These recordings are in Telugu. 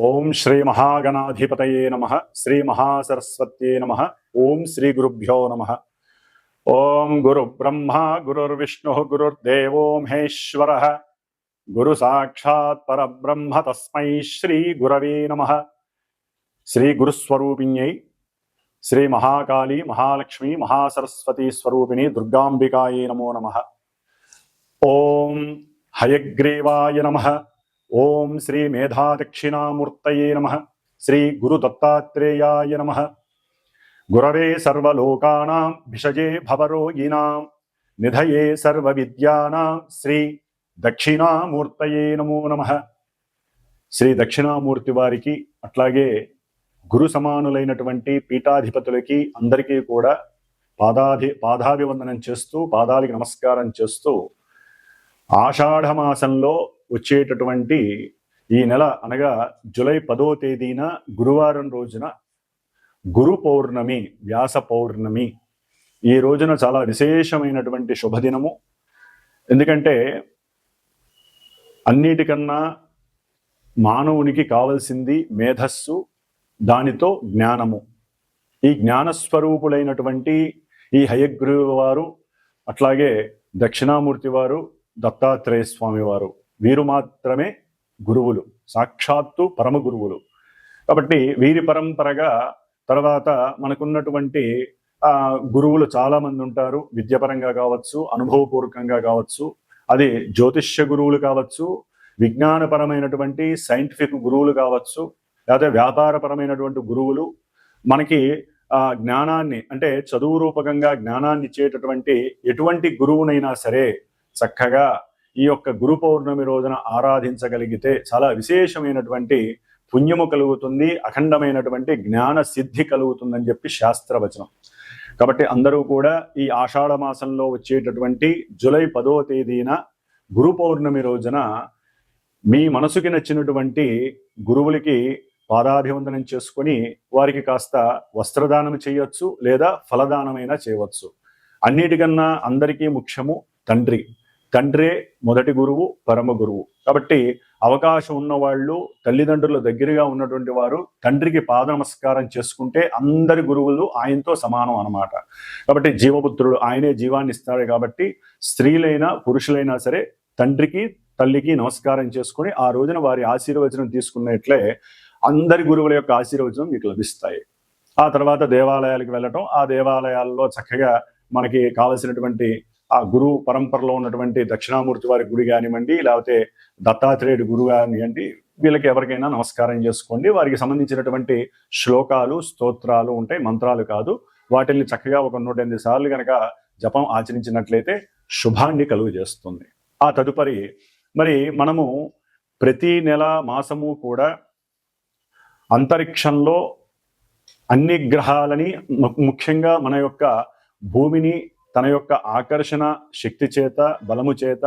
ఓం శ్రీ మహాగణాధిపతయే నమః. శ్రీ మహాసరస్వత్యే నమః. ఓం శ్రీ గురుభ్యో నమః. ఓం గురు బ్రహ్మ గురుర్విష్ణు గురుర్దేవో మహేశ్వరః. గురు సాక్షాత్ పరబ్రహ్మ తస్మై శ్రీ గురవే నమః. శ్రీ గురుస్వరూపిణ్యై శ్రీ మహాకాళీ మహాలక్ష్మి మహాసరస్వతీ స్వరూపిణి దుర్గాంబికాయే నమో నమః. ఓం హయగ్రీవాయ నమః. ఓం శ్రీ మేధాదక్షిణామూర్తయే నమః. శ్రీ గురు దత్తాత్రేయాయ నమః. గురవే సర్వలోకానాం భిషజే భవరోగిణాం నిధయే సర్వవిద్యానాం శ్రీ దక్షిణామూర్తయే నమో నమః. శ్రీ దక్షిణామూర్తి వారికి అట్లాగే గురు సమానులైనటువంటి పీఠాధిపతులకి అందరికీ కూడా పాదాభివందనం చేస్తూ పాదాలకి నమస్కారం చేస్తూ ఆషాఢమాసంలో వచ్చేటటువంటి ఈ నెల అనగా జూలై 10వ తేదీన గురువారం రోజున గురు పౌర్ణమి, వ్యాస పౌర్ణమి. ఈ రోజున చాలా విశేషమైనటువంటి శుభదినము. ఎందుకంటే అన్నిటికన్నా మానవునికి కావలసింది మేధస్సు, దానితో జ్ఞానము. ఈ జ్ఞానస్వరూపులైనటువంటి ఈ హయగ్రీవ వారు అట్లాగే దక్షిణామూర్తి వారు, దత్తాత్రేయ స్వామి వారు, వీరు మాత్రమే గురువులు, సాక్షాత్తు పరమ గురువులు. కాబట్టి వీరి పరంపరగా తర్వాత మనకున్నటువంటి గురువులు చాలా మంది ఉంటారు. విద్యాపరంగా కావచ్చు, అనుభవపూర్వకంగా కావచ్చు, అది జ్యోతిష్య గురువులు కావచ్చు, విజ్ఞానపరమైనటువంటి సైంటిఫిక్ గురువులు కావచ్చు, లేదా వ్యాపారపరమైనటువంటి గురువులు. మనకి జ్ఞానాన్ని అంటే చదువు రూపకంగా జ్ఞానాన్ని ఇచ్చేటటువంటి ఎటువంటి గురువునైనా సరే చక్కగా ఈ యొక్క గురు పౌర్ణమి రోజున ఆరాధించగలిగితే చాలా విశేషమైనటువంటి పుణ్యము కలుగుతుంది, అఖండమైనటువంటి జ్ఞాన సిద్ధి కలుగుతుందని చెప్పి శాస్త్రవచనం. కాబట్టి అందరూ కూడా ఈ ఆషాఢ మాసంలో వచ్చేటటువంటి జూలై 10వ తేదీన గురు పౌర్ణమి రోజున మీ మనసుకి నచ్చినటువంటి గురువులకి పాదాభివందనం చేసుకొని వారికి కాస్త వస్త్రదానం చేయొచ్చు, లేదా ఫలదానమైనా చేయవచ్చు. అన్నిటికన్నా అందరికీ ముఖ్యము తండ్రి. తండ్రే మొదటి గురువు, పరమ గురువు. కాబట్టి అవకాశం ఉన్నవాళ్ళు, తల్లిదండ్రుల దగ్గరగా ఉన్నటువంటి వారు తండ్రికి పాద నమస్కారం చేసుకుంటే అందరి గురువులు ఆయనతో సమానం అన్నమాట. కాబట్టి జీవపుత్రుడు ఆయనే జీవాన్ని ఇస్తాడు. కాబట్టి స్త్రీలైనా పురుషులైనా సరే తండ్రికి తల్లికి నమస్కారం చేసుకుని ఆ రోజున వారి ఆశీర్వచనం తీసుకున్నట్లే అందరి గురువుల యొక్క ఆశీర్వచనం మీకు లభిస్తాయి. ఆ తర్వాత దేవాలయాలకు వెళ్ళటం, ఆ దేవాలయాల్లో చక్కగా మనకి కావలసినటువంటి ఆ గురు పరంపరలో ఉన్నటువంటి దక్షిణామూర్తి వారి గుడి కానివ్వండి, లేకపోతే దత్తాత్రేయుడి గురువు కానివ్వండి, వీళ్ళకి ఎవరికైనా నమస్కారం చేసుకోండి. వారికి సంబంధించినటువంటి శ్లోకాలు, స్తోత్రాలు ఉంటాయి, మంత్రాలు కాదు. వాటిని చక్కగా ఒక 108 సార్లు కనుక జపం ఆచరించినట్లయితే శుభాన్ని కలుగు చేస్తుంది. ఆ తదుపరి మరి మనము ప్రతి నెల మాసము కూడా అంతరిక్షంలో అన్ని గ్రహాలని, ముఖ్యంగా మన యొక్క భూమిని తన యొక్క ఆకర్షణ శక్తి చేత, బలము చేత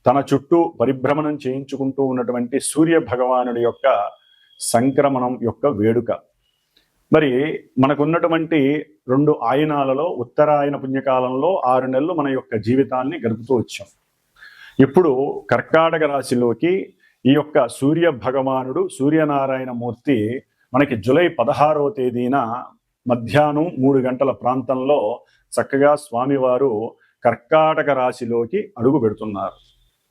తన చుట్టూ పరిభ్రమణం చేయించుకుంటూ ఉన్నటువంటి సూర్య భగవానుడి యొక్క సంక్రమణం యొక్క వేడుక. మరి మనకున్నటువంటి 2 ఆయనాలలో ఉత్తరాయణ పుణ్యకాలంలో 6 నెలలు మన యొక్క జీవితాన్ని గడుపుతూ వచ్చాం. ఇప్పుడు కర్కాటక రాశిలోకి ఈ యొక్క సూర్య భగవానుడు, సూర్యనారాయణ మూర్తి మనకి జూలై 16వ తేదీన మధ్యాహ్నం 3 గంటల ప్రాంతంలో చక్కగా స్వామివారు కర్కాటక రాశిలోకి అడుగు పెడుతున్నారు.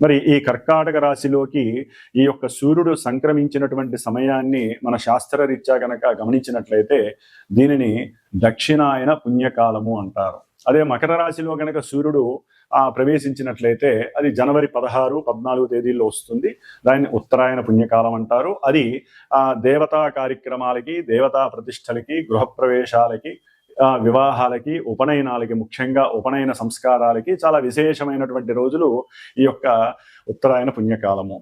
మరి ఈ కర్కాటక రాశిలోకి ఈ యొక్క సూర్యుడు సంక్రమించినటువంటి సమయాన్ని మన శాస్త్రరీత్యా కనుక గమనించినట్లయితే దీనిని దక్షిణాయన పుణ్యకాలము అంటారు. అదే మకర రాశిలో కనుక సూర్యుడు ప్రవేశించినట్లయితే అది జనవరి 16, 14 తేదీల్లో వస్తుంది. దాన్ని ఉత్తరాయణ పుణ్యకాలం అంటారు. అది దేవతా కార్యక్రమాలకి, దేవతా ప్రతిష్టలకి, గృహప్రవేశాలకి, వివాహాలకి, ఉపనయనాలకి, ముఖ్యంగా ఉపనయన సంస్కారాలకి చాలా విశేషమైనటువంటి రోజులు ఈ యొక్క ఉత్తరాయణ పుణ్యకాలము.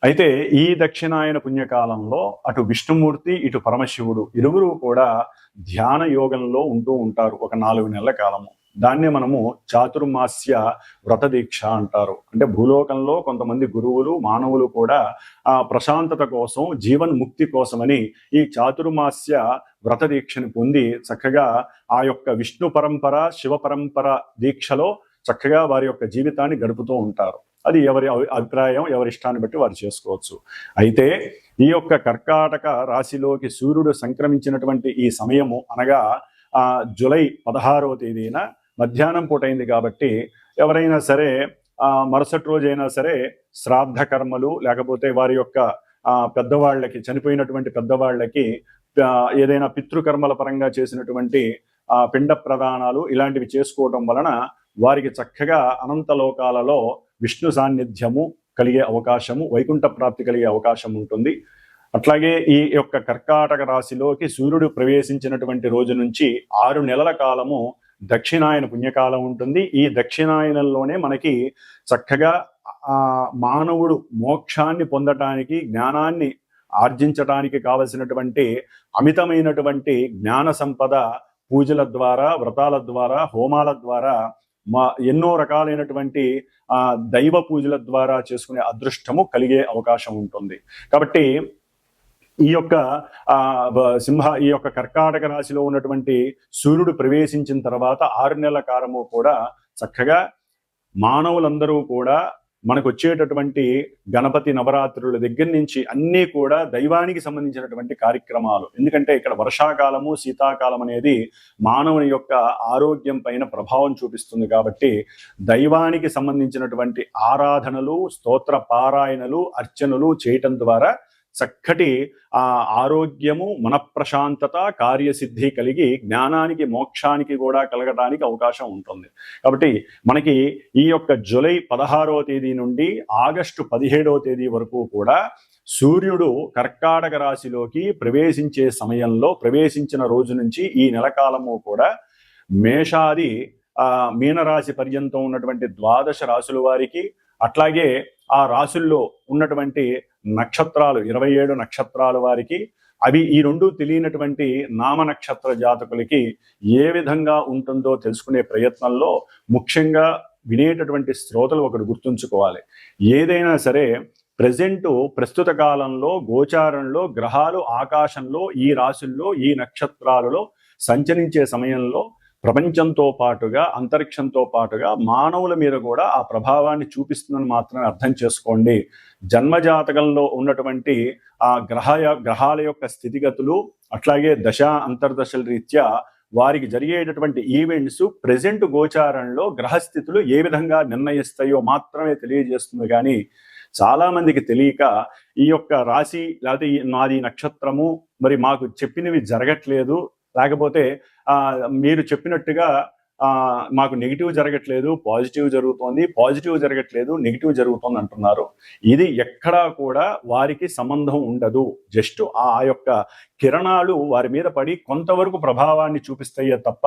అయితే ఈ దక్షిణాయన పుణ్యకాలంలో అటు విష్ణుమూర్తి, ఇటు పరమశివుడు ఇరువురు కూడా ధ్యాన యోగంలో ఉంటూ ఉంటారు ఒక 4 నెలల కాలము. దాన్నే మనము చాతుర్మాస్య వ్రత దీక్ష అంటారు. అంటే భూలోకంలో కొంతమంది గురువులు, మానవులు కూడా ఆ ప్రశాంతత కోసం, జీవన్ముక్తి కోసమని ఈ చాతుర్మాస్య వ్రత దీక్షను పొంది చక్కగా ఆ యొక్క విష్ణు పరంపర, శివ పరంపర దీక్షలో చక్కగా వారి యొక్క జీవితాన్ని గడుపుతూ ఉంటారు. అది ఎవరి అభిప్రాయం, ఎవరి ఇష్టాన్ని బట్టి వారు చేసుకోవచ్చు. అయితే ఈ యొక్క కర్కాటక రాశిలోకి సూర్యుడు సంక్రమించినటువంటి ఈ సమయము అనగా జూలై 16వ తేదీన మధ్యాహ్నం పూట అయింది కాబట్టి ఎవరైనా సరే మరుసటి రోజైనా సరే శ్రాద్ధ కర్మలు లేకపోతే వారి యొక్క పెద్దవాళ్ళకి, చనిపోయినటువంటి పెద్దవాళ్ళకి ఏదైనా పితృకర్మల పరంగా చేసినటువంటి పిండ ప్రదానాలు ఇలాంటివి చేసుకోవడం వలన వారికి చక్కగా అనంత లోకాలలో విష్ణు సాన్నిధ్యము కలిగే అవకాశము, వైకుంఠ ప్రాప్తి కలిగే అవకాశం ఉంటుంది. అట్లాగే ఈ యొక్క కర్కాటక రాశిలోకి సూర్యుడు ప్రవేశించినటువంటి రోజు నుంచి 6 నెలల కాలము దక్షిణాయన పుణ్యకాలం ఉంటుంది. ఈ దక్షిణాయనంలోనే మనకి చక్కగా మానవుడు మోక్షాన్ని పొందటానికి, జ్ఞానాన్ని ఆర్జించటానికి కావలసినటువంటి అమితమైనటువంటి జ్ఞాన సంపద పూజల ద్వారా, వ్రతాల ద్వారా, హోమాల ద్వారా, ఎన్నో రకాలైనటువంటి దైవ పూజల ద్వారా చేసుకునే అదృష్టము కలిగే అవకాశం ఉంటుంది. కాబట్టి ఈ యొక్క ఈ యొక్క కర్కాటక రాశిలో ఉన్నటువంటి సూర్యుడు ప్రవేశించిన తర్వాత 6 నెలల కాలము కూడా చక్కగా మానవులందరూ కూడా మనకు వచ్చేటటువంటి గణపతి నవరాత్రుల దగ్గర నుంచి అన్నీ కూడా దైవానికి సంబంధించినటువంటి కార్యక్రమాలు. ఎందుకంటే ఇక్కడ వర్షాకాలము, శీతాకాలం అనేది మానవుని యొక్క ఆరోగ్యం పైన ప్రభావం చూపిస్తుంది కాబట్టి దైవానికి సంబంధించినటువంటి ఆరాధనలు, స్తోత్ర పారాయణలు, అర్చనలు చేయటం ద్వారా చక్కటి ఆరోగ్యము, మనఃప్రశాంతత, కార్యసిద్ధి కలిగి జ్ఞానానికి, మోక్షానికి కూడా కలగడానికి అవకాశం ఉంటుంది. కాబట్టి మనకి ఈ యొక్క జూలై 16వ తేదీ నుండి ఆగస్టు 17వ తేదీ వరకు కూడా సూర్యుడు కర్కాటక రాశిలోకి ప్రవేశించే సమయంలో, ప్రవేశించిన రోజు నుంచి ఈ నెల కాలము కూడా మేషాది మీనరాశి పర్యంతం ఉన్నటువంటి 12 రాశుల వారికి, అట్లాగే ఆ రాశుల్లో ఉన్నటువంటి నక్షత్రాలు 27 నక్షత్రాల వారికి, అవి ఈ రెండు తెలియనటువంటి నామ నక్షత్ర జాతకులకి ఏ విధంగా ఉంటుందో తెలుసుకునే ప్రయత్నంలో ముఖ్యంగా వినేటటువంటి శ్రోతలు ఒకటి గుర్తుంచుకోవాలి. ఏదైనా సరే ప్రస్తుత కాలంలో గోచారంలో గ్రహాలు ఆకాశంలో ఈ రాశుల్లో, ఈ నక్షత్రాలలో సంచరించే సమయంలో ప్రపంచంతో పాటుగా, అంతరిక్షంతో పాటుగా మానవుల మీద కూడా ఆ ప్రభావాన్ని చూపిస్తుందని మాత్రమే అర్థం చేసుకోండి. జన్మజాతకంలో ఉన్నటువంటి ఆ గ్రహాల యొక్క స్థితిగతులు, అట్లాగే దశ అంతర్దశల రీత్యా వారికి జరిగేటటువంటి ఈవెంట్స్ ప్రెజెంట్ గోచారంలో గ్రహస్థితులు ఏ విధంగా నిర్ణయిస్తాయో మాత్రమే తెలియజేస్తుంది. కానీ చాలా మందికి తెలియక ఈ యొక్క రాశి లేకపోతే నాది నక్షత్రము మరి మాకు చెప్పినవి జరగట్లేదు, లేకపోతే మీరు చెప్పినట్టుగా మాకు నెగిటివ్ జరగట్లేదు, పాజిటివ్ జరుగుతోంది, పాజిటివ్ జరగట్లేదు, నెగిటివ్ జరుగుతోంది అంటున్నారు. ఇది ఎక్కడా కూడా వారికి సంబంధం ఉండదు. జస్ట్ ఆ యొక్క కిరణాలు వారి మీద పడి కొంతవరకు ప్రభావాన్ని చూపిస్తాయే తప్ప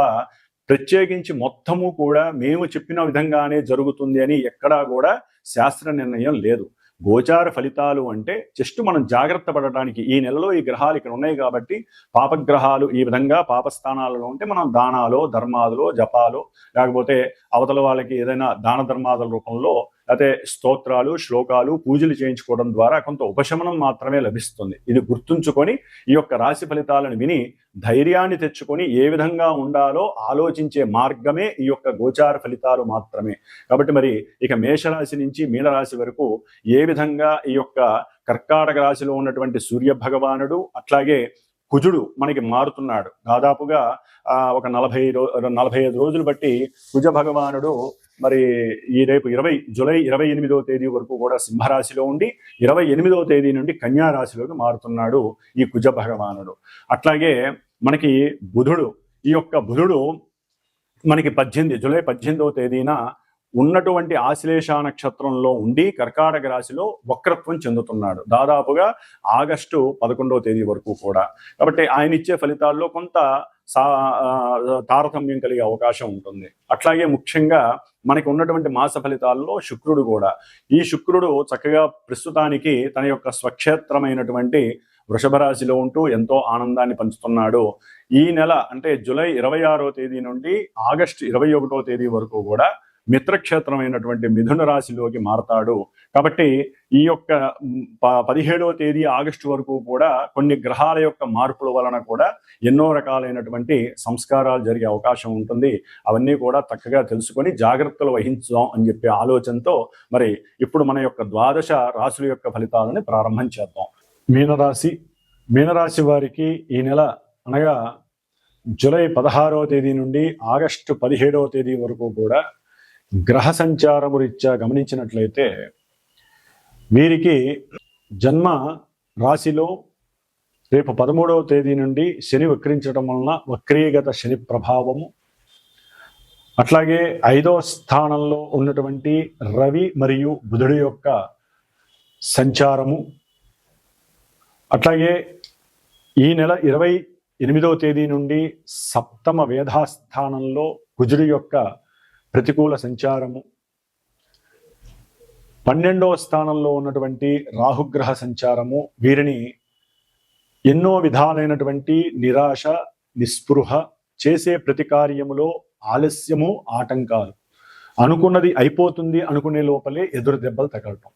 ప్రత్యేకించి మొత్తము కూడా మేము చెప్పిన విధంగానే జరుగుతుంది అని ఎక్కడా కూడా శాస్త్ర నిర్ణయం లేదు. గోచార ఫలితాలు అంటే జస్ట్ మనం జాగ్రత్త పడటానికి, ఈ నెలలో ఈ గ్రహాలు ఇక్కడ ఉన్నాయి కాబట్టి పాపగ్రహాలు ఈ విధంగా పాపస్థానాలలో ఉంటే మనం దానాలో, ధర్మాదులో, జపాలో, లేకపోతే అవతల వాళ్ళకి ఏదైనా దాన ధర్మాదుల రూపంలో లేకపోతే స్తోత్రాలు, శ్లోకాలు, పూజలు చేయించుకోవడం ద్వారా కొంత ఉపశమనం మాత్రమే లభిస్తుంది. ఇది గుర్తుంచుకొని ఈ యొక్క రాశి ఫలితాలను విని ధైర్యాన్ని తెచ్చుకొని ఏ విధంగా ఉండాలో ఆలోచించే మార్గమే ఈ యొక్క గోచార ఫలితాలు మాత్రమే. కాబట్టి మరి ఇక మేషరాశి నుంచి మీనరాశి వరకు ఏ విధంగా ఈ యొక్క కర్కాటక రాశిలో ఉన్నటువంటి సూర్య భగవానుడు, అట్లాగే కుజుడు మనకి మారుతున్నాడు. దాదాపుగా ఒక 45 రోజులు బట్టి కుజ భగవానుడు మరి ఈ రేపు జూలై 28వ తేదీ వరకు కూడా సింహరాశిలో ఉండి 28వ తేదీ నుండి కన్యా రాశిలోకి మారుతున్నాడు ఈ కుజ భగవానుడు. అట్లాగే మనకి బుధుడు, ఈ యొక్క బుధుడు మనకి జూలై 18వ తేదీన ఉన్నటువంటి ఆశ్లేష నక్షత్రంలో ఉండి కర్కాటక రాశిలో వక్రత్వం చెందుతున్నాడు దాదాపుగా ఆగస్టు 11వ తేదీ వరకు కూడా. కాబట్టి ఆయన ఇచ్చే ఫలితాల్లో కొంత తారతమ్యం కలిగే అవకాశం ఉంటుంది. అట్లాగే ముఖ్యంగా మనకి ఉన్నటువంటి మాస ఫలితాల్లో శుక్రుడు కూడా, ఈ శుక్రుడు చక్కగా ప్రస్తుతానికి తన యొక్క స్వక్షేత్రమైనటువంటి వృషభ రాశిలో ఉంటూ ఎంతో ఆనందాన్ని పంచుతున్నాడు. ఈ నెల అంటే జూలై 26వ తేదీ నుండి ఆగస్టు 21వ తేదీ వరకు కూడా మిత్రక్షేత్రమైనటువంటి మిథున రాశిలోకి మారతాడు. కాబట్టి ఈ యొక్క 17వ తేదీ ఆగస్టు వరకు కూడా కొన్ని గ్రహాల యొక్క మార్పుల వలన కూడా ఎన్నో రకాలైనటువంటి సంస్కారాలు జరిగే అవకాశం ఉంటుంది. అవన్నీ కూడా చక్కగా తెలుసుకొని జాగ్రత్తలు వహించుదాం అని చెప్పే ఆలోచనతో మరి ఇప్పుడు మన యొక్క ద్వాదశ రాశుల యొక్క ఫలితాలని ప్రారంభం చేద్దాం. మీనరాశి వారికి ఈ నెల అనగా జూలై 16వ తేదీ నుండి ఆగస్టు 17వ తేదీ వరకు కూడా గ్రహ సంచారము రీత్యా గమనించినట్లయితే వీరికి జన్మ రాశిలో రేపు 13వ తేదీ నుండి శని వక్రించడం వలన వక్రీగత శని ప్రభావము, అట్లాగే 5వ స్థానంలో ఉన్నటువంటి రవి మరియు బుధుడి యొక్క సంచారము, అట్లాగే ఈ నెల 28వ తేదీ నుండి సప్తమ వేధాస్థానంలో కుజుడి యొక్క ప్రతికూల సంచారము, 12వ స్థానంలో ఉన్నటువంటి రాహుగ్రహ సంచారము వీరిని ఎన్నో విధాలైనటువంటి నిరాశ, నిస్పృహ, చేసే ప్రతి కార్యములో ఆలస్యము, ఆటంకాలు, అనుకున్నది అయిపోతుంది అనుకునే లోపలే ఎదురు దెబ్బలు తగలటం.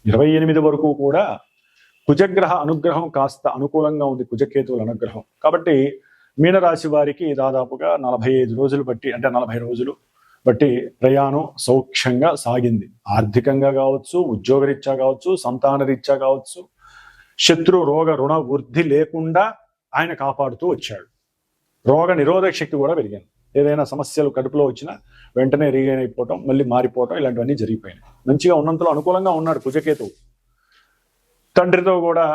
28 వరకు కూడా కుజగ్రహ అనుగ్రహం కాస్త అనుకూలంగా ఉంది, కుజకేతువుల అనుగ్రహం. కాబట్టి మీనరాశి వారికి దాదాపుగా 45 రోజులు బట్టి, అంటే 40 రోజులు బట్టి ప్రయాణం సౌఖ్యంగా సాగింది. ఆర్థికంగా కావచ్చు, ఉద్యోగరీత్యా కావచ్చు, సంతాన రీత్యా కావచ్చు, శత్రు రోగ రుణ వృద్ధి లేకుండా ఆయన కాపాడుతూ వచ్చాడు. రోగ నిరోధక శక్తి కూడా పెరిగింది. ఏదైనా సమస్యలు కడుపులో వచ్చినా వెంటనే రీగైన్ అయిపోవటం, మళ్ళీ మారిపోవటం, ఇలాంటివన్నీ జరిగిపోయినాయి. మంచిగా ఉన్నంతలో అనుకూలంగా ఉన్నాడు కుజకేతువు. తండ్రితో కూడా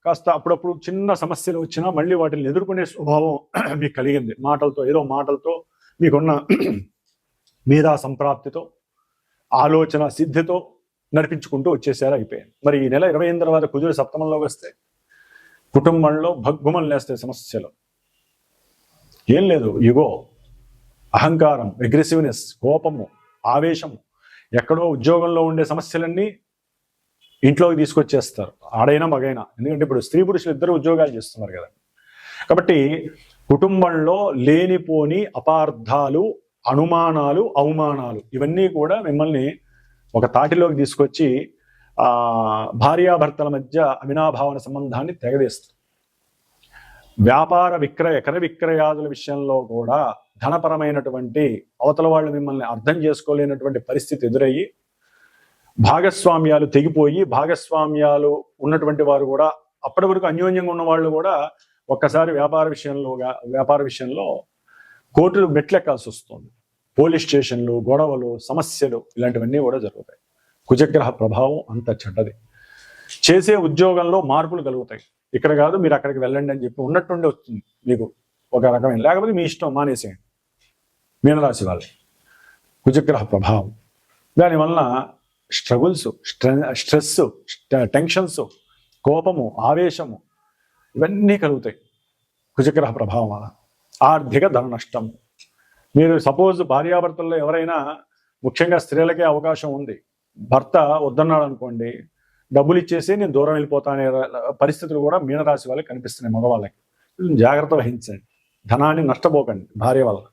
కాస్త అప్పుడప్పుడు చిన్న సమస్యలు వచ్చినా మళ్ళీ వాటిని ఎదుర్కొనే స్వభావం మీకు కలిగింది. ఏదో మాటలతో మీకున్న మీరా సంప్రాప్తితో, ఆలోచన సిద్ధితో నడిపించుకుంటూ వచ్చేసారు, అయిపోయింది. మరి ఈ నెల 28 తర్వాత కుజుడు సప్తమంలోకి వస్తే కుటుంబంలో భగ్గుమలు లేస్తాయి సమస్యలు. ఏం లేదు, ఇగో, అహంకారం, అగ్రెసివ్నెస్, కోపము, ఆవేశము, ఎక్కడో ఉద్యోగంలో ఉండే సమస్యలన్నీ ఇంట్లోకి తీసుకొచ్చేస్తారు, ఆడైనా మగైనా. ఎందుకంటే ఇప్పుడు స్త్రీ పురుషులు ఇద్దరు ఉద్యోగాలు చేస్తున్నారు కదా. కాబట్టి కుటుంబంలో లేనిపోని అపార్థాలు, అనుమానాలు, అవమానాలు ఇవన్నీ కూడా మిమ్మల్ని ఒక తాటిలోకి తీసుకొచ్చి భార్యాభర్తల మధ్య అవినాభావన సంబంధాన్ని తెగదీస్తుంది. వ్యాపార క్రయ విక్రయాదుల విషయంలో కూడా ధనపరమైనటువంటి అవతల వాళ్ళు మిమ్మల్ని అర్థం చేసుకోలేనటువంటి పరిస్థితి ఎదురయ్యి భాగస్వామ్యాలు తెగిపోయి, భాగస్వామ్యాలు ఉన్నటువంటి వారు కూడా అప్పటి వరకు అన్యోన్యంగా ఉన్న వాళ్ళు కూడా ఒక్కసారి వ్యాపార విషయంలో కోర్టులు మెట్లెక్కాల్సి వస్తుంది. పోలీస్ స్టేషన్లు, గొడవలు, సమస్యలు ఇలాంటివన్నీ కూడా జరుగుతాయి. కుజగ్రహ ప్రభావం అంత చెడ్డది. చేసే ఉద్యోగంలో మార్పులు కలుగుతాయి. ఇక్కడ కాదు, మీరు అక్కడికి వెళ్ళండి అని చెప్పి ఉన్నట్టుండి వస్తుంది మీకు ఒక రకమైన. లేకపోతే మీ ఇష్టం, మానేసేయండి. మీనరాశి వాళ్ళకి కుజగ్రహ ప్రభావం, దానివల్ల స్ట్రగుల్స్, స్ట్రెస్, టెన్షన్స్, కోపము, ఆవేశము ఇవన్నీ కలుగుతాయి కుజగ్రహ ప్రభావం వల్ల. ఆర్థిక ధన నష్టం. మీరు సపోజ్ భార్యాభర్తల్లో ఎవరైనా, ముఖ్యంగా స్త్రీలకే అవకాశం ఉంది, భర్త వద్దన్నాడు అనుకోండి, డబ్బులు ఇచ్చేసి నేను దూరం వెళ్ళిపోతానే పరిస్థితులు కూడా మీనరాశి వాళ్ళకి కనిపిస్తున్నాయి. మగవాళ్ళకి జాగ్రత్త వహించండి, ధనాన్ని నష్టపోకండి. భార్య వల్ల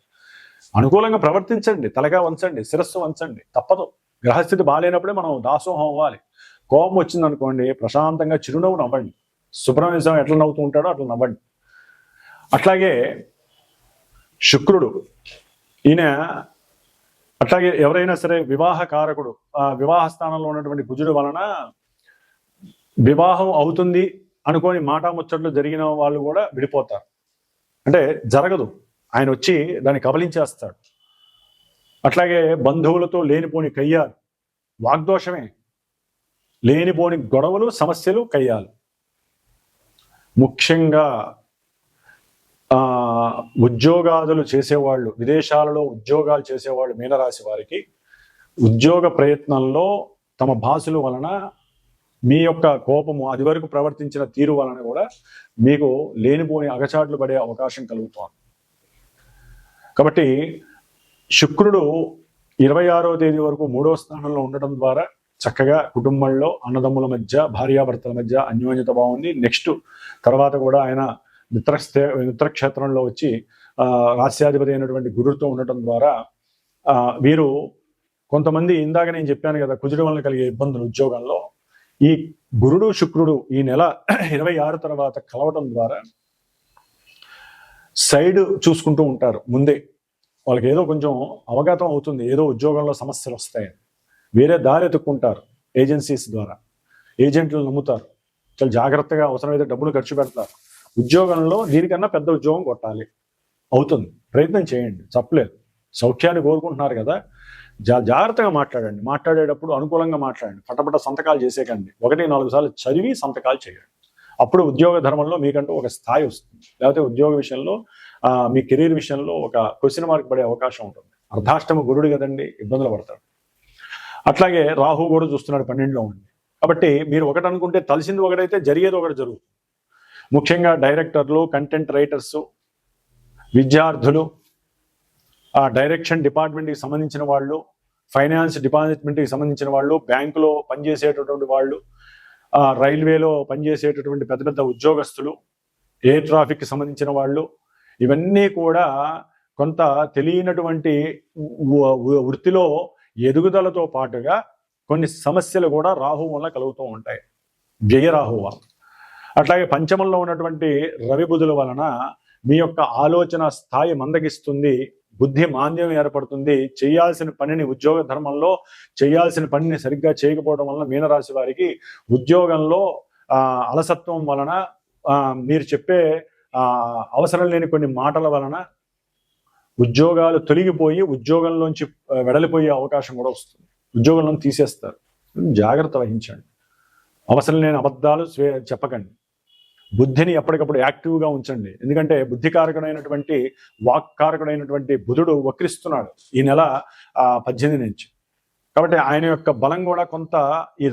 అనుకూలంగా ప్రవర్తించండి, తలగా వంచండి, శిరస్సు వంచండి, తప్పదు. గ్రహస్థితి బాగాలేనప్పుడే మనం దాసోహం అవ్వాలి. కోపం వచ్చిందనుకోండి, ప్రశాంతంగా చిరునవ్వు నవ్వండి. సుబ్రహ్మణ్య స్వామి ఎట్లా నవ్వుతూ ఉంటాడో అట్లా నవ్వండి. అట్లాగే శుక్రుడు, ఈయన అట్లాగే ఎవరైనా సరే వివాహ కారకుడు, వివాహ స్థానంలో ఉన్నటువంటి కుజుడు వలన వివాహం అవుతుంది అనుకోని మాటాముచ్చట్లు జరిగిన వాళ్ళు కూడా విడిపోతారు. అంటే జరగదు, ఆయన వచ్చి దాన్ని కబలించేస్తాడు. అట్లాగే బంధువులతో లేనిపోని కయ్యాలు, వాగ్దోషమే, లేనిపోని గొడవలు, సమస్యలు, కయ్యాలు. ముఖ్యంగా ఉద్యోగాదులు చేసేవాళ్ళు, విదేశాలలో ఉద్యోగాలు చేసేవాళ్ళు మీనరాశి వారికి ఉద్యోగ ప్రయత్నంలో తమ బాసుల వలన మీ యొక్క కోపము, అది వరకు ప్రవర్తించిన తీరు వలన కూడా మీకు లేనిపోని అగచాట్లు పడే అవకాశం కలుగుతోంది. కాబట్టి శుక్రుడు 26వ తేదీ వరకు 3వ స్థానంలో ఉండటం ద్వారా చక్కగా కుటుంబంలో అన్నదమ్ముల మధ్య, భార్యాభర్తల మధ్య అన్యోన్యత బాగుంది. నెక్స్ట్ తర్వాత కూడా ఆయన మిత్రక్షేత్రంలో వచ్చి రాస్యాధిపతి అయినటువంటి గురువుతో ఉండటం ద్వారా వీరు కొంతమంది ఇందాక నేను చెప్పాను కదా, కుజుడు వల్ల కలిగే ఇబ్బందులు ఉద్యోగంలో, ఈ గురుడు శుక్రుడు ఈ నెల 26 తర్వాత కలవడం ద్వారా సైడ్ చూసుకుంటూ ఉంటారు. ముందే వాళ్ళకి ఏదో కొంచెం అవగతం అవుతుంది, ఏదో ఉద్యోగంలో సమస్యలు వస్తాయని. వేరే దారి ఎత్తుక్కుంటారు, ఏజెన్సీస్ ద్వారా ఏజెంట్లు నమ్ముతారు, చాలా జాగ్రత్తగా అవసరమైతే డబ్బులు ఖర్చు పెడతారు. ఉద్యోగంలో దీనికన్నా పెద్ద ఉద్యోగం కొట్టాలి, అవుతుంది, ప్రయత్నం చేయండి, చెప్పలేదు. సౌఖ్యాన్ని కోరుకుంటున్నారు కదా, జాగ్రత్తగా మాట్లాడండి. మాట్లాడేటప్పుడు అనుకూలంగా మాట్లాడండి, పటపట సంతకాలు చేసేకండి. 1-4 సార్లు చదివి సంతకాలు చేయండి. అప్పుడు ఉద్యోగ ధర్మంలో మీకంటూ ఒక స్థాయి వస్తుంది. లేకపోతే ఉద్యోగ విషయంలో మీ కెరీర్ విషయంలో ఒక క్వశ్చన్ మార్క్ పడే అవకాశం ఉంటుంది. అర్ధాష్టమ గురుడు కదండి, ఇబ్బందులు పడతాడు. అట్లాగే రాహు కూడా చూస్తున్నాడు 12లో ఉండి. కాబట్టి మీరు ఒకటి అనుకుంటే తలసింది ఒకటైతే జరిగేది ఒకటి జరుగుతుంది. ముఖ్యంగా డైరెక్టర్లు, కంటెంట్ రైటర్స్, విద్యార్థులు, ఆ డైరెక్షన్ డిపార్ట్మెంట్కి సంబంధించిన వాళ్ళు, ఫైనాన్స్ డిపార్ట్మెంట్కి సంబంధించిన వాళ్ళు, బ్యాంకులో పనిచేసేటటువంటి వాళ్ళు, రైల్వేలో పనిచేసేటటువంటి పెద్ద పెద్ద ఉద్యోగస్తులు, ఎయిర్ ట్రాఫిక్కి సంబంధించిన వాళ్ళు, ఇవన్నీ కూడా కొంత తెలియనటువంటి వృత్తిలో ఎదుగుదలతో పాటుగా కొన్ని సమస్యలు కూడా రాహు వల్ల కలుగుతూ ఉంటాయి, వ్యయరాహు వల్ల. అట్లాగే పంచమంలో ఉన్నటువంటి రవి బుధుల వలన మీ యొక్క ఆలోచన స్థాయి మందగిస్తుంది, బుద్ధి మాంద్యం ఏర్పడుతుంది. చేయాల్సిన పనిని ఉద్యోగ ధర్మంలో చేయాల్సిన పనిని సరిగ్గా చేయకపోవడం వలన మీనరాశి వారికి ఉద్యోగంలో అలసత్వం వలన, మీరు చెప్పే అవసరం లేని కొన్ని మాటల వలన ఉద్యోగాలు తొలగిపోయి ఉద్యోగంలోంచి వెడలిపోయే అవకాశం కూడా వస్తుంది. ఉద్యోగంలో తీసేస్తారు. జాగ్రత్త వహించండి. అవసరం లేని అబద్ధాలు చెప్పకండి. బుద్ధిని ఎప్పటికప్పుడు యాక్టివ్గా ఉంచండి. ఎందుకంటే బుద్ధికారకుడైనటువంటి వాక్కారకుడైనటువంటి బుధుడు వక్రిస్తున్నాడు ఈ నెల 18 నుంచి. కాబట్టి ఆయన యొక్క బలం కూడా కొంత ఈ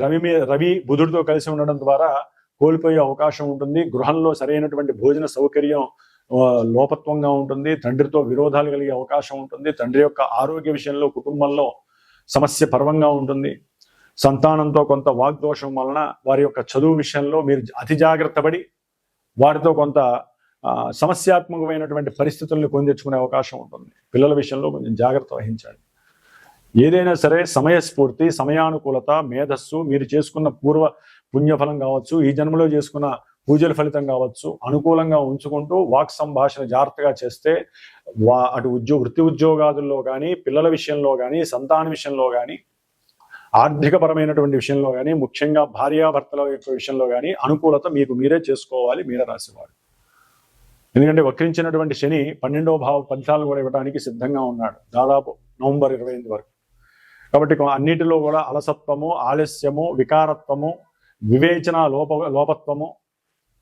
రవి బుధుడితో కలిసి ఉండడం ద్వారా కోల్పోయే అవకాశం ఉంటుంది. గృహంలో సరైనటువంటి భోజన సౌకర్యం లోపత్వంగా ఉంటుంది. తండ్రితో విరోధాలు కలిగే అవకాశం ఉంటుంది. తండ్రి యొక్క ఆరోగ్య విషయంలో కుటుంబంలో సమస్య పర్వంగా ఉంటుంది. సంతానంతో కొంత వాగ్దోషం వలన వారి యొక్క చదువు విషయంలో మీరు అతి జాగ్రత్త పడి వారితో కొంత సమస్యాత్మకమైనటువంటి పరిస్థితులను పొందించుకునే అవకాశం ఉంటుంది. పిల్లల విషయంలో కొంచెం జాగ్రత్త వహించండి. ఏదైనా సరే సమయస్ఫూర్తి, సమయానుకూలత, మేధస్సు, మీరు చేసుకున్న పూర్వ పుణ్యఫలం కావచ్చు, ఈ జన్మలో చేసుకున్న పూజల ఫలితం కావచ్చు, అనుకూలంగా ఉంచుకుంటూ వాక్ సంభాషణ జాగ్రత్తగా చేస్తే అటు వృత్తి ఉద్యోగాదుల్లో కానీ, పిల్లల విషయంలో కానీ, సంతాన విషయంలో కానీ, ఆర్థికపరమైనటువంటి విషయంలో కానీ, ముఖ్యంగా భార్యాభర్తల యొక్క విషయంలో కానీ అనుకూలత మీకు మీరే చేసుకోవాలి మీనరాశి వారు. ఎందుకంటే వక్రించినటువంటి శని 12వ భావ ఫలితాలను కూడా ఇవ్వడానికి సిద్ధంగా ఉన్నాడు దాదాపు నవంబర్ 28 వరకు. కాబట్టి అన్నిటిలో కూడా అలసత్వము, ఆలస్యము, వికారత్వము, వివేచన లోపత్వము,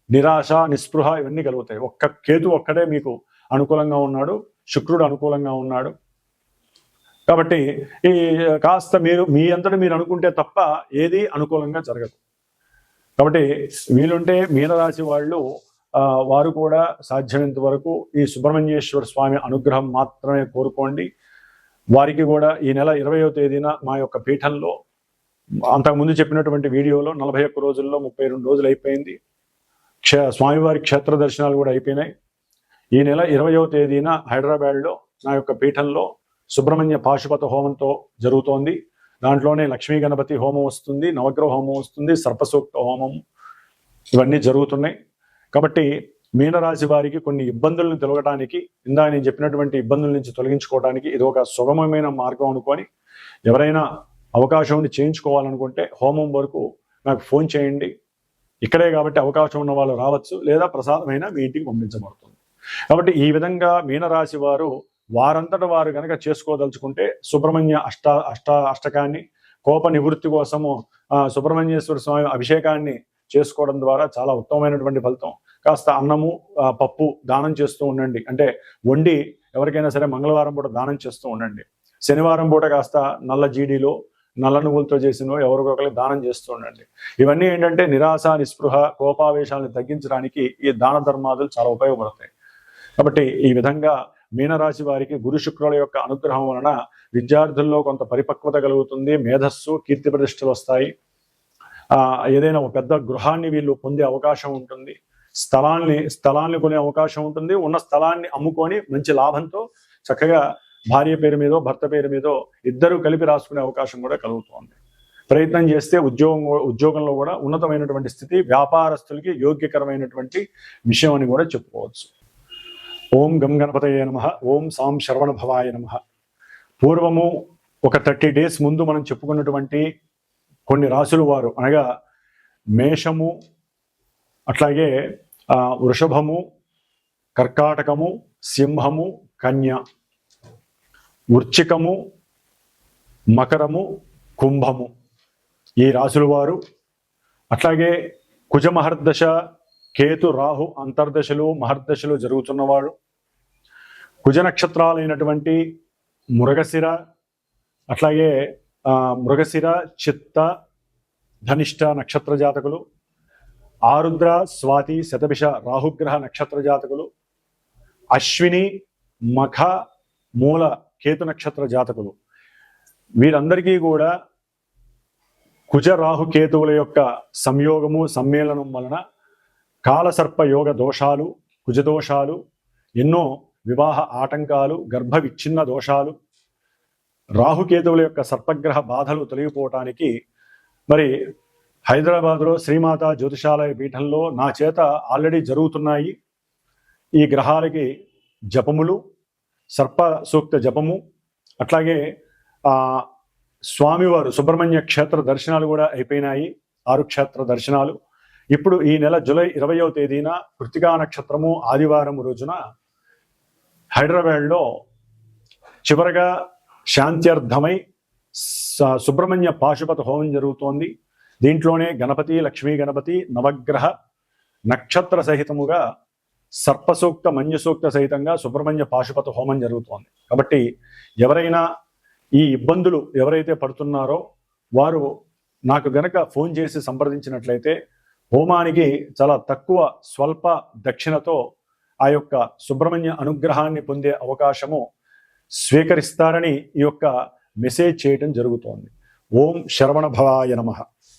నిరాశ, నిస్పృహ ఇవన్నీ కలుగుతాయి. ఒక్క కేతు ఒక్కడే మీకు అనుకూలంగా ఉన్నాడు, శుక్రుడు అనుకూలంగా ఉన్నాడు. కాబట్టి ఈ కాస్త మీ అంతటా మీరు అనుకుంటే తప్ప ఏది అనుకూలంగా జరగదు. కాబట్టి వీలుంటే మీనరాశి వారు కూడా సాధ్యమైనంత వరకు ఈ సుబ్రహ్మణ్యేశ్వర స్వామి అనుగ్రహం మాత్రమే కోరుకోండి. వారికి కూడా ఈ నెల 20వ తేదీన మా యొక్క పీఠంలో అంతకుముందు చెప్పినటువంటి వీడియోలో 41 రోజుల్లో 32 రోజులు అయిపోయింది. స్వామివారి క్షేత్ర దర్శనాలు కూడా అయిపోయినాయి. ఈ నెల 20వ తేదీన హైదరాబాద్లో నా యొక్క పీఠంలో సుబ్రహ్మణ్య పాశుపత హోమంతో జరుగుతోంది. దాంట్లోనే లక్ష్మీ గణపతి హోమం వస్తుంది, నవగ్రహ హోమం వస్తుంది, సర్పసూక్త హోమం, ఇవన్నీ జరుగుతున్నాయి. కాబట్టి మీనరాశి వారికి కొన్ని ఇబ్బందులను తొలగడానికి, ఇందా నేను చెప్పినటువంటి ఇబ్బందుల నుంచి తొలగించుకోవడానికి ఇది ఒక సుగమమైన మార్గం అనుకొని ఎవరైనా అవకాశం ఉండి చేయించుకోవాలనుకుంటే హోమం వరకు నాకు ఫోన్ చేయండి. ఇక్కడే కాబట్టి అవకాశం ఉన్న వాళ్ళు రావచ్చు, లేదా ప్రసాదమైన మీ ఇంటికి పంపించబడుతుంది. కాబట్టి ఈ విధంగా మీనరాశి వారంతట వారు కనుక చేసుకోదలుచుకుంటే సుబ్రహ్మణ్య అష్టకాన్ని, కోప నివృత్తి కోసము సుబ్రహ్మణ్యేశ్వర స్వామి అభిషేకాన్ని చేసుకోవడం ద్వారా చాలా ఉత్తమమైనటువంటి ఫలితం. కాస్త అన్నము, పప్పు దానం చేస్తూ ఉండండి. అంటే వండి ఎవరికైనా సరే మంగళవారం పూట దానం చేస్తూ ఉండండి. శనివారం పూట కాస్త నల్ల జీడీలో, నల్ల నువ్వులతో చేసినో ఎవరికొకరికి దానం చేస్తూ ఉండండి. ఇవన్నీ ఏంటంటే నిరాశ, నిస్పృహ, కోపావేశాలను తగ్గించడానికి ఈ దాన ధర్మాదులు చాలా ఉపయోగపడతాయి. కాబట్టి ఈ విధంగా మీనరాశి వారికి గురు శుక్రుల యొక్క అనుగ్రహం వలన విద్యార్థుల్లో కొంత పరిపక్వత కలుగుతుంది, మేధస్సు, కీర్తి ప్రతిష్టలు వస్తాయి. ఏదైనా ఒక పెద్ద గృహాన్ని వీళ్ళు పొందే అవకాశం ఉంటుంది, స్థలాన్ని కొనే అవకాశం ఉంటుంది. ఉన్న స్థలాన్ని అమ్ముకొని మంచి లాభంతో చక్కగా భార్య పేరు మీదో భర్త పేరు మీదో ఇద్దరు కలిపి రాసుకునే అవకాశం కూడా కలుగుతోంది. ప్రయత్నం చేస్తే ఉద్యోగంలో కూడా ఉన్నతమైనటువంటి స్థితి, వ్యాపారస్తులకి యోగ్యకరమైనటువంటి విషయం అని కూడా చెప్పుకోవచ్చు. ఓం గం గణపతయే నమః. ఓం సాం శరవణ భవాయ నమః. పూర్వము ఒక 30 days ముందు మనం చెప్పుకున్నటువంటి కొన్ని రాసులు వారు అనగా మేషము, అట్లాగే వృషభము, కర్కాటకము, సింహము, కన్య, వృశ్చికము, మకరము, కుంభము ఈ రాసుల వారు, అట్లాగే కుజ మహర్దశ, కేతు రాహు అంతర్దశలు మహర్దశలు జరుగుతున్నవాడు, కుజ నక్షత్రాలైనటువంటి మృగశిర, అట్లాగే మృగశిర, చిత్త, ధనిష్ట నక్షత్ర జాతకులు, ఆరుద్ర, స్వాతి, శతభిష రాహుగ్రహ నక్షత్ర జాతకులు, అశ్విని, మఖ, మూల కేతు నక్షత్ర జాతకులు, వీరందరికీ కూడా కుజ రాహు కేతువుల యొక్క సంయోగము సమ్మేళనం వలన కాలసర్ప యోగ దోషాలు, కుజదోషాలు, ఎన్నో వివాహ ఆటంకాలు, గర్భ విచ్ఛిన్న దోషాలు, రాహుకేతువుల యొక్క సర్పగ్రహ బాధలు తొలగిపోవటానికి మరి హైదరాబాద్లో శ్రీమాత జ్యోతిషాలయ పీఠంలో నా చేత ఆల్రెడీ జరుగుతున్నాయి. ఈ గ్రహాలకి జపములు, సర్ప సూక్త జపము, అట్లాగే స్వామివారు సుబ్రహ్మణ్య క్షేత్ర దర్శనాలు కూడా అయిపోయినాయి. 6 క్షేత్ర దర్శనాలు. ఇప్పుడు ఈ నెల జూలై 20వ తేదీన కృత్తికా నక్షత్రము ఆదివారం రోజున హైదరాబాద్లో చివరగా శాంత్యర్థమై సుబ్రహ్మణ్య పాశుపత హోమం జరుగుతోంది. దీంట్లోనే గణపతి, లక్ష్మీ గణపతి, నవగ్రహ నక్షత్ర సహితముగా సర్పసూక్త మంజసూక్త సహితంగా సుబ్రహ్మణ్య పాశుపత హోమం జరుగుతోంది. కాబట్టి ఎవరైనా ఈ ఇబ్బందులు ఎవరైతే పడుతున్నారో వారు నాకు గనక ఫోన్ చేసి సంప్రదించినట్లయితే హోమానికి చాలా తక్కువ స్వల్ప దక్షిణతో ఆ యొక్క సుబ్రహ్మణ్య అనుగ్రహాన్ని పొందే అవకాశము స్వీకరిస్తారని ఈ యొక్క మెసేజ్ చేయడం జరుగుతోంది. ఓం శరవణ భవాయ నమః.